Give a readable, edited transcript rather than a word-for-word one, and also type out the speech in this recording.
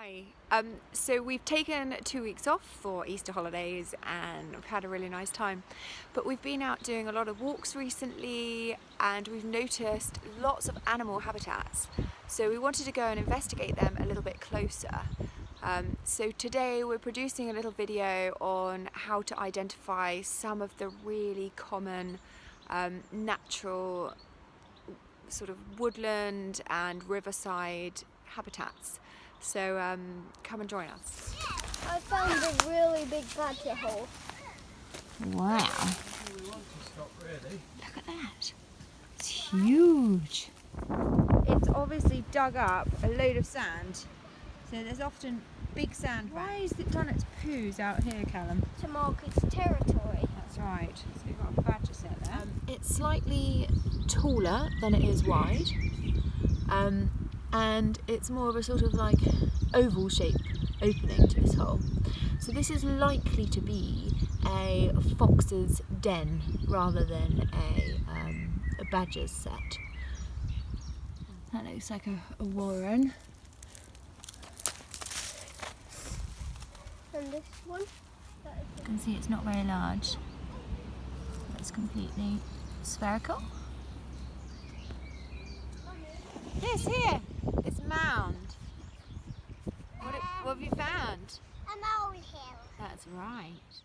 Hi. So we've taken 2 weeks off for Easter holidays and we've had a really nice time. But we've been out doing a lot of walks recently and we've noticed lots of animal habitats. So we wanted to go and investigate them a little bit closer. So today we're producing a little video on how to identify some of the really common natural sort of woodland and riverside habitats. So come and join us. I found a really big badger hole. Wow. Look at that. It's huge. It's obviously dug up a load of sand. So there's often big sand. Why is it done its poos out here, Callum? To mark its territory. That's right. So you've got a badger set there. It's slightly taller than it is wide. And it's more of a sort of like oval shape opening to this hole. So this is likely to be a fox's den rather than a badger's set. That looks like a warren. And this one? You can see it's not very large. It's completely spherical. Yes, here. This mound. What have you found? A molehill. That's right.